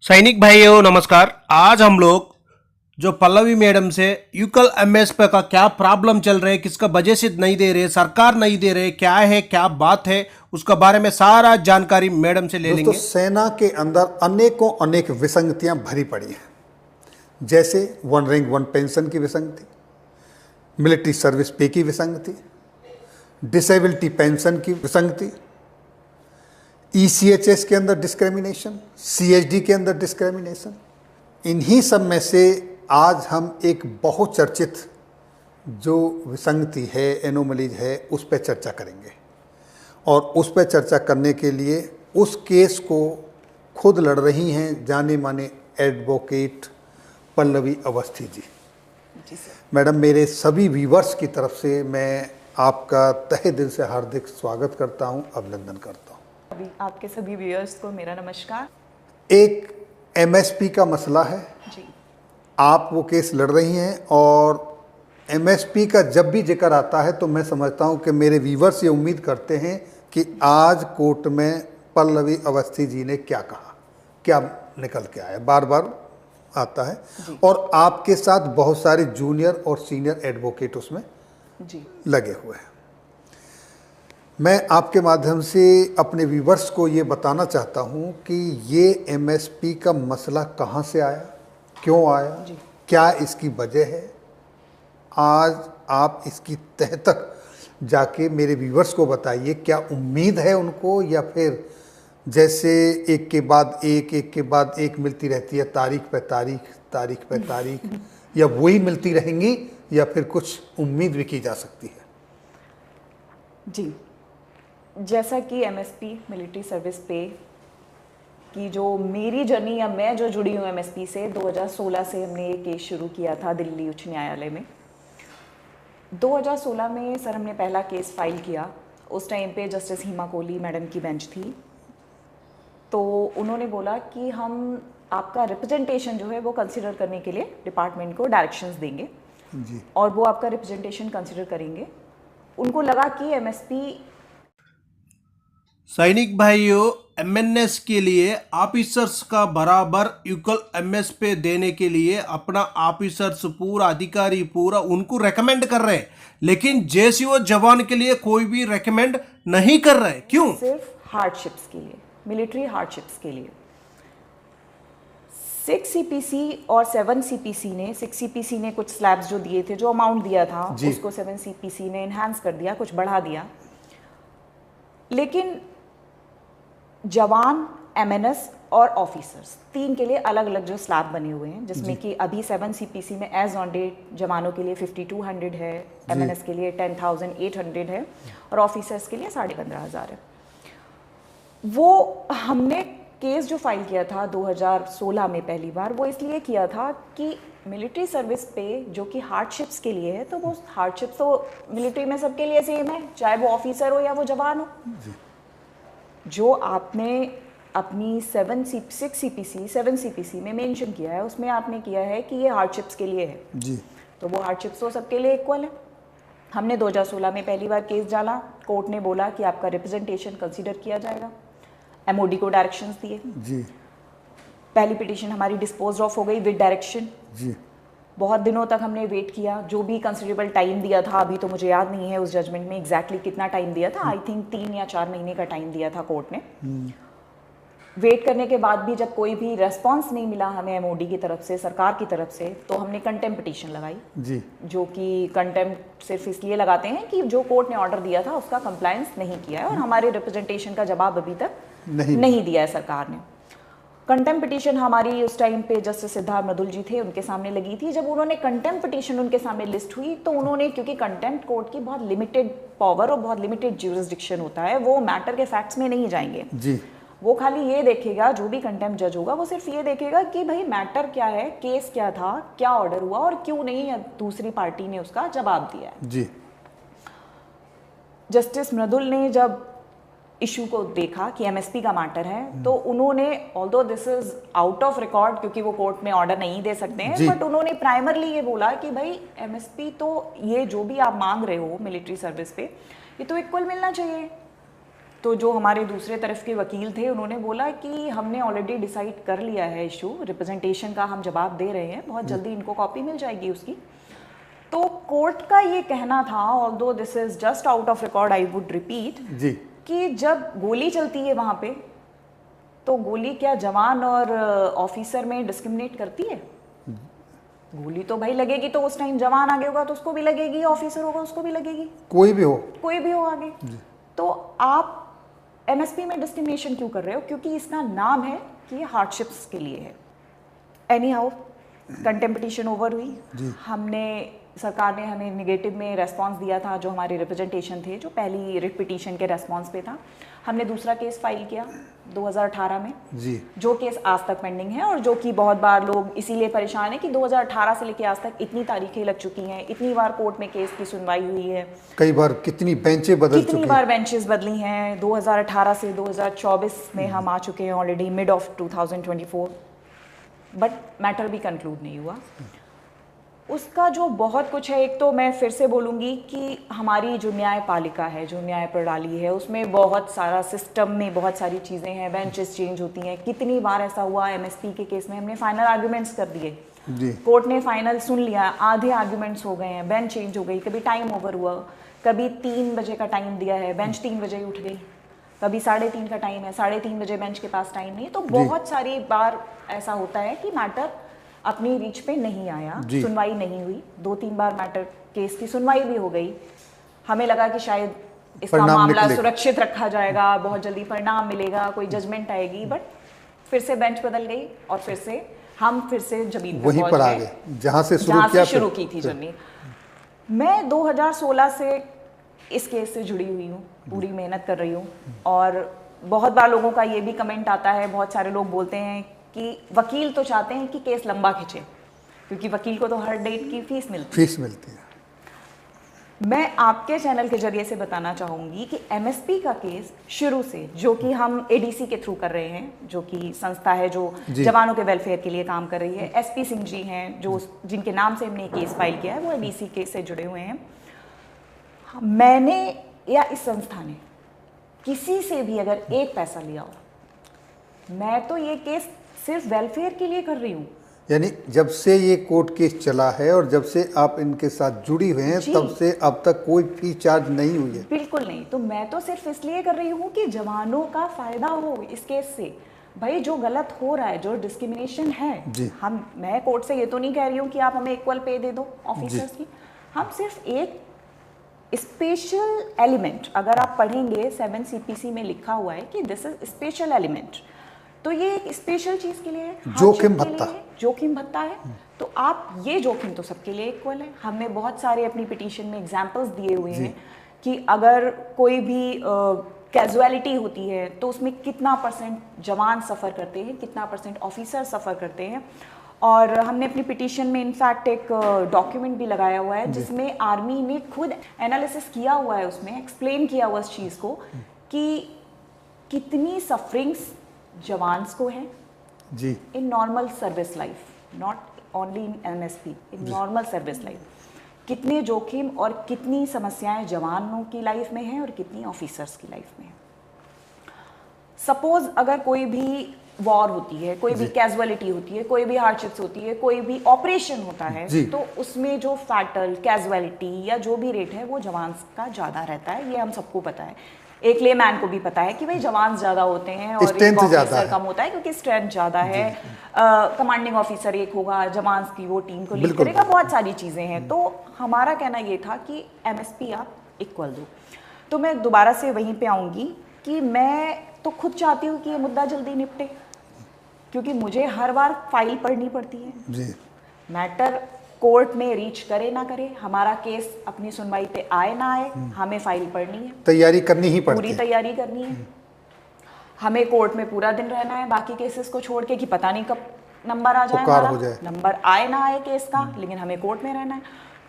सैनिक भाइयों नमस्कार। आज हम लोग जो पल्लवी मैडम से यूकल एमएसपी का क्या प्रॉब्लम चल रहे, किसका वजह से नहीं दे रहे, सरकार नहीं दे रहे, क्या है क्या बात है, उसका बारे में सारा जानकारी मैडम से ले दोस्तों, लेंगे। सेना के अंदर अनेकों अनेक विसंगतियां भरी पड़ी हैं। जैसे वन रैंक वन पेंशन की विसंगति, मिलिट्री सर्विस पे की विसंगति, डिसेबिलिटी पेंशन की विसंगति, ईसीएचएस के अंदर डिस्क्रिमिनेशन, सीएचडी के अंदर डिस्क्रिमिनेशन। इन्हीं सब में से आज हम एक बहुत चर्चित जो विसंगति है, एनोमलीज है, उस पर चर्चा करेंगे। और उस पर चर्चा करने के लिए उस केस को खुद लड़ रही हैं जाने माने एडवोकेट पल्लवी अवस्थी जी। मैडम, मेरे सभी व्यूवर्स की तरफ से मैं आपका तहे दिल से हार्दिक स्वागत करता हूं, अभिनंदन करता हूं। अभी आपके सभी व्यूअर्स को मेरा नमस्कार। एक एमएसपी का मसला है जी, आप वो केस लड़ रही हैं, और एमएसपी का जब भी जिक्र आता है तो मैं समझता हूं कि मेरे व्यूवर्स ये उम्मीद करते हैं कि आज कोर्ट में पल्लवी अवस्थी जी ने क्या कहा, क्या निकल के आया, बार बार आता है। और आपके साथ बहुत सारे जूनियर और सीनियर एडवोकेट उसमें जी, लगे हुए हैं। मैं आपके माध्यम से अपने व्यूवर्स को ये बताना चाहता हूँ कि ये एमएसपी का मसला कहाँ से आया, क्यों आया, क्या इसकी वजह है। आज आप इसकी तह तक जाके मेरे व्यूवर्स को बताइए, क्या उम्मीद है उनको, या फिर जैसे एक के बाद एक मिलती रहती है, तारीख पे तारीख, या वही मिलती रहेंगी, या फिर कुछ उम्मीद भी की जा सकती है। जी, जैसा कि एमएसपी मिलिट्री सर्विस पे की जो मेरी जर्नी, या मैं जो जुड़ी हूँ एमएसपी से 2016 से हमने ये केस शुरू किया था दिल्ली उच्च न्यायालय में। 2016 में सर हमने पहला केस फाइल किया। उस टाइम पे जस्टिस हिमा कोहली मैडम की बेंच थी, तो उन्होंने बोला कि हम आपका रिप्रेजेंटेशन जो है वो कंसिडर करने के लिए डिपार्टमेंट को डायरेक्शंस देंगे जी। और वो आपका रिप्रेजेंटेशन कंसिडर करेंगे। उनको लगा कि एमएसपी सैनिक भाइयों, एमएनएस के लिए ऑफिसर्स का बराबर यूकल एमएसपी देने के लिए अपना ऑफिसर्स पूरा अधिकारी पूरा उनको रेकमेंड कर रहे हैं, लेकिन जेसीओ जवान के लिए कोई भी रेकमेंड नहीं कर रहे। क्यों? सिर्फ हार्डशिप्स के लिए, मिलिट्री हार्डशिप्स के लिए। 6 सीपीसी और 7 सीपीसी ने, 6 सीपीसी ने कुछ स्लैब्स जो दिए थे, जो अमाउंट दिया था उसको 7 सीपीसी ने इन्हांस कर दिया, कुछ बढ़ा दिया। लेकिन जवान, एमएनएस और ऑफिसर्स तीन के लिए अलग अलग जो स्लैब बने हुए हैं, जिसमें कि अभी 7 सीपीसी में एज ऑन डेट जवानों के लिए 5200 है, एमएनएस के लिए 10,800 है और ऑफिसर्स के लिए 15,500 है। वो हमने केस जो फाइल किया था 2016 में पहली बार, वो इसलिए किया था कि मिलिट्री सर्विस पे जो कि हार्डशिप्स के लिए है, तो वो हार्डशिप्स तो मिलिट्री में सबके लिए सेम है, चाहे वो ऑफिसर हो या वो जवान हो। जो आपने अपनी 6 सीपीसी 7 सीपीसी में मेंशन किया है, उसमें आपने किया है कि ये हार्डशिप्स के लिए है जी। तो वो हार्डशिप्स तो सबके लिए इक्वल है। हमने 2016 में पहली बार केस डाला, कोर्ट ने बोला कि आपका रिप्रेजेंटेशन कंसीडर किया जाएगा, एमओडी को डायरेक्शंस दिए जी। पहली पिटीशन हमारी डिस्पोज ऑफ हो गई विद डायरेक्शन जी। बहुत दिनों तक हमने वेट किया, जो भी कंसिडरेबल टाइम दिया था, अभी तो मुझे याद नहीं है उस जजमेंट में एग्जैक्टली कितना टाइम दिया था, आई थिंक 3 या 4 महीने का टाइम दिया था कोर्ट ने। वेट करने के बाद भी जब कोई भी रेस्पॉन्स नहीं मिला हमें एमओडी की तरफ से, सरकार की तरफ से, तो हमने कंटेम्प्ट पिटीशन लगाई जी। जो कि कंटेम्प्ट सिर्फ इसलिए लगाते हैं कि जो कोर्ट ने ऑर्डर दिया था उसका कंप्लायंस नहीं किया है और हमारे रिप्रेजेंटेशन का जवाब अभी तक नहीं दिया है सरकार ने। कंटेम्प्ट पिटीशन हमारी उस टाइम पे जस्टिस सिद्धार्थ मृदुल जी थे, उनके सामने लगी थी। जब उन्होंने कंटेम्प्ट पिटीशन उनके सामने लिस्ट हुई, तो उन्होंने, क्योंकि कंटेम्प्ट कोर्ट की बहुत लिमिटेड पावर और बहुत लिमिटेड ज्यूरिसडिक्शन होता है, वो मैटर के फैक्ट्स में नहीं जाएंगे जी। वो खाली ये देखेगा, जो भी कंटेम्प्ट जज होगा वो सिर्फ ये देखेगा कि भाई मैटर क्या है, केस क्या था, क्या ऑर्डर हुआ और क्यों नहीं दूसरी पार्टी ने उसका जवाब दिया है। जी। जस्टिस मृदुल ने जब इशू को देखा कि एमएसपी का मैटर है, तो उन्होंने, although this is out of record क्योंकि वो कोर्ट में ऑर्डर नहीं दे सकते हैं, बट उन्होंने प्राइमरली ये बोला कि भाई एमएसपी तो ये जो भी आप मांग रहे हो मिलिट्री सर्विस पे, ये तो इक्वल मिलना चाहिए। तो जो हमारे दूसरे तरफ के वकील थे उन्होंने बोला कि हमने ऑलरेडी डिसाइड कर लिया है इशू, रिप्रेजेंटेशन का हम जवाब दे रहे हैं, बहुत जल्दी इनको कॉपी मिल जाएगी उसकी। तो कोर्ट का ये कहना था, although this is just out of record, I would repeat जी, कि जब गोली चलती है वहाँ पे, तो गोली क्या जवान और ऑफिसर में डिस्क्रिमिनेट करती है? गोली तो भाई लगेगी, तो उस टाइम जवान आगे होगा तो उसको भी लगेगी, ऑफिसर होगा उसको भी लगेगी, कोई भी हो आगे। तो आप एमएसपी में डिस्क्रिमिनेशन क्यों कर रहे हो? क्योंकि इसका नाम है कि ये हार्डशिप्स के लिए है। एनी हाउ कंटेम्पटिशन ओवर हुई, हमने सरकार ने हमें निगेटिव में रेस्पॉन्स दिया था, जो हमारे रिप्रेजेंटेशन थे, जो पहली रिट पिटीशन के रेस्पॉन्स पे था। हमने दूसरा केस फाइल किया 2018 में जी, जो केस आज तक पेंडिंग है, और जो कि बहुत बार लोग इसीलिए परेशान है कि 2018 से लेकर आज तक इतनी तारीखें लग चुकी हैं, इतनी बार कोर्ट में केस की सुनवाई हुई है, कई बार कितनी बेंचें बदल चुकी हैं, कितनी बार बेंचेस बदली हैं। 2018 से 2024 में हम आ चुके हैं already, mid of 2024, but matter भी कंक्लूड नहीं हुआ। उसका जो बहुत कुछ है, एक तो मैं फिर से बोलूँगी कि हमारी जो न्यायपालिका है, जो न्याय प्रणाली है, उसमें बहुत सारा सिस्टम में बहुत सारी चीज़ें हैं, बेंचेस चेंज होती हैं। कितनी बार ऐसा हुआ एमएसपी के केस में, हमने फाइनल आर्ग्यूमेंट्स कर दिए, कोर्ट ने फाइनल सुन लिया, आधे आर्ग्यूमेंट्स हो गए हैं, बेंच चेंज हो गई, कभी टाइम ओवर हुआ, कभी 3 बजे का टाइम दिया है, बेंच 3 बजे उठ गई, कभी 3:30 का टाइम है, 3:30 बजे बेंच के पास टाइम नहीं है। तो बहुत सारी बार ऐसा होता है कि मैटर अपनी रीच पे नहीं आया, सुनवाई नहीं हुई। 2-3 बार मैटर केस की सुनवाई भी हो गई, हमें लगा कि शायद इसका मामला सुरक्षित रखा जाएगा, बहुत जल्दी परिणाम मिलेगा, कोई जजमेंट आएगी, बट फिर से बेंच बदल गई और फिर से हम जमीन पर वहीं पर आ गए जहां से शुरू की थी जर्नी। मैं 2016 से इस केस से जुड़ी हुई हूँ, पूरी मेहनत कर रही हूँ, और बहुत बार लोगों का ये भी कमेंट आता है, बहुत सारे लोग बोलते हैं कि वकील तो चाहते हैं कि केस लंबा खिंचे, क्योंकि वकील को तो हर डेट की फीस मिलती है। मैं आपके चैनल के जरिए से बताना चाहूँगी कि एमएसपी का केस शुरू से, जो कि हम एडीसी के थ्रू कर रहे हैं, जो कि संस्था है जो जवानों के वेलफेयर के लिए काम कर रही है, एसपी सिंह जी हैं जो जिनके नाम से हमने केस फाइल किया है, वो एडीसी केस से जुड़े हुए हैं। मैंने या इस संस्था ने किसी से भी अगर एक पैसा लिया हो, मैं तो ये केस सिर्फ वेलफेयर के लिए कर रही हूँ। यानी जब से ये कोर्ट केस चला है और जब से आप इनके साथ जुड़ी हुए हैं, तब से अब तक कोई फीस चार्ज नहीं हुई है? बिल्कुल नहीं। तो मैं तो सिर्फ इसलिए कर रही हूँ कि जवानों का फायदा हो इस केस से। भाई जो गलत हो रहा है, जो डिस्क्रिमिनेशन है, मैं कोर्ट से ये तो नहीं कह रही हूँ कि आप हमें इक्वल पे दे दो ऑफिसर्स की, हम सिर्फ एक स्पेशल एलिमेंट, अगर आप पढ़ेंगे 7 CPC में लिखा हुआ है कि दिस इज स्पेशल एलिमेंट, तो ये एक स्पेशल चीज के लिए है, जोखिम भत्ता है। तो आप ये जोखिम तो सबके लिए इक्वल है। हमने बहुत सारे अपनी पिटीशन में एग्जांपल्स दिए हुए हैं कि अगर कोई भी कैजुअलिटी होती है तो उसमें कितना % जवान सफ़र करते हैं, कितना % ऑफिसर सफ़र करते हैं। और हमने अपनी पिटीशन में इनफैक्ट एक डॉक्यूमेंट भी लगाया हुआ है जिसमें आर्मी ने खुद एनालिसिस किया हुआ है, उसमें एक्सप्लेन किया हुआ इस चीज़ को कि कितनी सफरिंग्स जवान्स को है जी in normal service life, not only in MSP, in normal service life, कितने जोखिम और कितनी समस्याएं जवानों की लाइफ में हैं और कितनी ऑफिसर्स की लाइफ में है। सपोज अगर कोई भी वॉर होती है, कोई भी कैजुअलिटी होती है, कोई भी हार्डशिप्स होती है, कोई भी ऑपरेशन होता है, तो उसमें जो फैटल कैजुअलिटी या जो भी रेट है वो जवान का ज़्यादा रहता है। ये हम सबको पता है, एक लेमैन को भी पता है कि भाई जवान ज़्यादा होते हैं और एक ऑफिसर कम होता है क्योंकि स्ट्रेंथ ज़्यादा है। कमांडिंग ऑफिसर एक होगा, जवान की वो टीम को लीड करेगा, बहुत सारी चीज़ें हैं। तो हमारा कहना ये था कि एमएसपी आप इक्वल दो। तो मैं दोबारा से वहीं पे आऊँगी कि मैं तो खुद चाहती हूँ कि ये मुद्दा जल्दी निपटे, क्योंकि मुझे हर बार फाइल पढ़नी पड़ती है जी। मैटर कोर्ट में रीच करे ना करे, हमारा केस अपनी सुनवाई पे आए ना आए, हमें फाइल पढ़नी है, तैयारी करनी ही पड़ती है, पूरी तैयारी करनी है। हमें कोर्ट में पूरा दिन रहना है बाकी केसेस को छोड़ के कि पता नहीं कब नंबर आ जाए, हमारा नंबर आए ना आए केस का, लेकिन हमें कोर्ट में रहना है।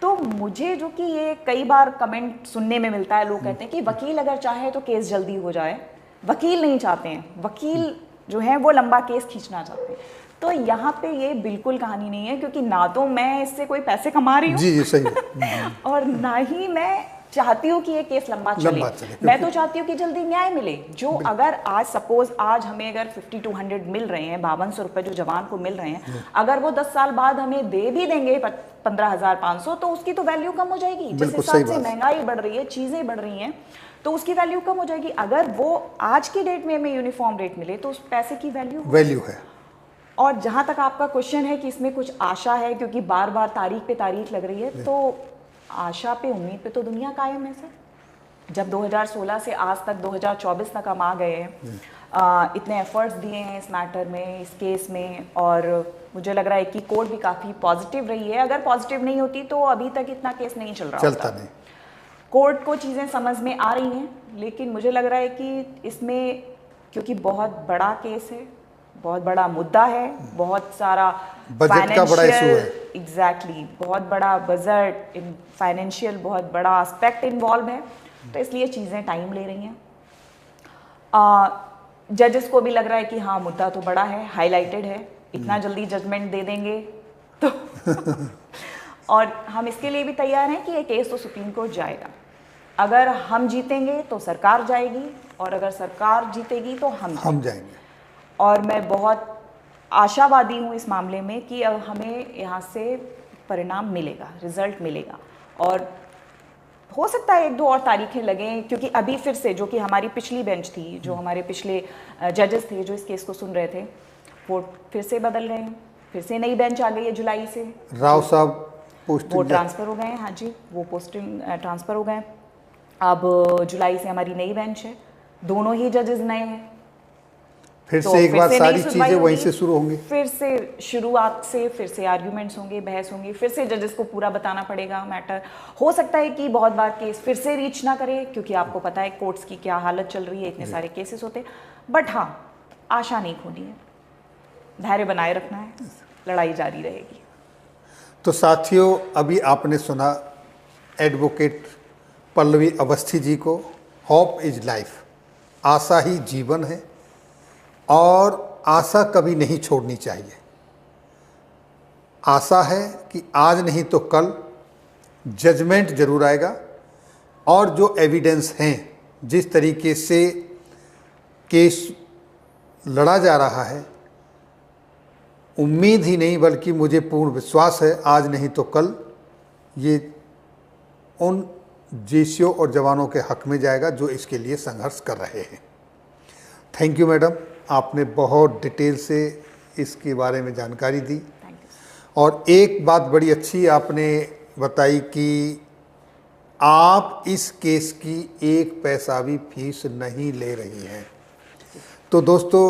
तो मुझे जो कि ये कई बार कमेंट सुनने में मिलता है, लोग कहते हैं कि वकील अगर चाहे तो केस जल्दी हो जाए। वकील नहीं चाहते हैं, वकील जो है वो लंबा केस खींचना चाहते हैं। तो यहाँ पे ये बिल्कुल कहानी नहीं है, क्योंकि ना तो मैं इससे कोई पैसे कमा रही हूँ जी सही है और ना ही मैं चाहती हूँ कि ये केस लंबा चले। मैं तो चाहती हूँ कि जल्दी न्याय मिले। जो अगर आज सपोज आज हमें अगर 5200 मिल रहे हैं, 5200 रुपए जो जवान को मिल रहे हैं, अगर वो 10 साल बाद हमें दे भी देंगे 15,500, तो उसकी तो वैल्यू कम हो जाएगी। जिस हिसाब से महंगाई बढ़ रही है, चीजें बढ़ रही हैं, तो उसकी वैल्यू कम हो जाएगी। अगर वो आज की डेट में हमें यूनिफॉर्म रेट मिले तो उस पैसे की वैल्यू है। और जहां तक आपका क्वेश्चन है कि इसमें कुछ आशा है, क्योंकि बार बार तारीख पे तारीख लग रही है, तो आशा पे उम्मीद पे तो दुनिया कायम है सर। जब 2016 से आज तक 2024 तक हम आ गए हैं, इतने एफर्ट्स दिए हैं इस मैटर में, इस केस में, और मुझे लग रहा है कि कोर्ट भी काफ़ी पॉजिटिव रही है। अगर पॉजिटिव नहीं होती तो अभी तक इतना केस नहीं चलता नहीं। कोर्ट को चीज़ें समझ में आ रही हैं, लेकिन मुझे लग रहा है कि इसमें क्योंकि बहुत बड़ा केस है, बहुत बड़ा मुद्दा है, बहुत सारा बजट का बड़ा इशू है, एग्जैक्टली बहुत बड़ा बजट, फाइनेंशियल बहुत बड़ा एस्पेक्ट इन्वॉल्व है, तो इसलिए चीज़ें टाइम ले रही हैं। जजेस को भी लग रहा है कि हाँ मुद्दा तो बड़ा है, हाईलाइटेड है, इतना जल्दी जजमेंट दे देंगे तो और हम इसके लिए भी तैयार हैं कि ये केस तो सुप्रीम कोर्ट जाएगा। अगर हम जीतेंगे तो सरकार जाएगी, और अगर सरकार जीतेगी तो हम जाएंगे। और मैं बहुत आशावादी हूँ इस मामले में कि अब हमें यहाँ से परिणाम मिलेगा, रिजल्ट मिलेगा। और हो सकता है 1-2 और तारीखें लगें, क्योंकि अभी फिर से जो कि हमारी पिछली बेंच थी, जो हमारे पिछले जजेस थे जो इस केस को सुन रहे थे, वो फिर से बदल गए हैं, फिर से नई बेंच आ गई है जुलाई से। राव साहब वो ट्रांसफ़र हो गए हैं, हाँ जी, वो पोस्टिंग ट्रांसफ़र हो गए। अब जुलाई से हमारी नई बेंच है, दोनों ही जजेस नए हैं। फिर से एक बार सारी चीजें वहीं से शुरू होंगी, फिर से शुरुआत से फिर से आर्ग्यूमेंट्स होंगे, बहस होंगी, फिर से जजेस को पूरा बताना पड़ेगा मैटर। हो सकता है कि बहुत बार केस फिर से रीच ना करे, क्योंकि आपको पता है कोर्ट्स की क्या हालत चल रही है, इतने सारे केसेस होते। बट हाँ, आशा नहीं खोनी है, धैर्य बनाए रखना है, लड़ाई जारी रहेगी। तो साथियों, अभी आपने सुना एडवोकेट पल्लवी अवस्थी जी को। होप इज लाइफ, आशा ही जीवन है, और आशा कभी नहीं छोड़नी चाहिए। आशा है कि आज नहीं तो कल जजमेंट जरूर आएगा, और जो एविडेंस हैं, जिस तरीके से केस लड़ा जा रहा है, उम्मीद ही नहीं बल्कि मुझे पूर्ण विश्वास है आज नहीं तो कल ये उन जेसीओ और जवानों के हक में जाएगा जो इसके लिए संघर्ष कर रहे हैं। थैंक यू मैडम, आपने बहुत डिटेल से इसके बारे में जानकारी दी। और एक बात बड़ी अच्छी आपने बताई कि आप इस केस की 1 पैसा भी फीस नहीं ले रही हैं। तो दोस्तों,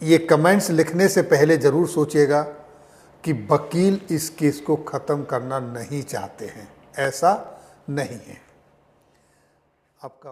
ये कमेंट्स लिखने से पहले ज़रूर सोचिएगा कि वकील इस केस को ख़त्म करना नहीं चाहते हैं, ऐसा नहीं है। आपका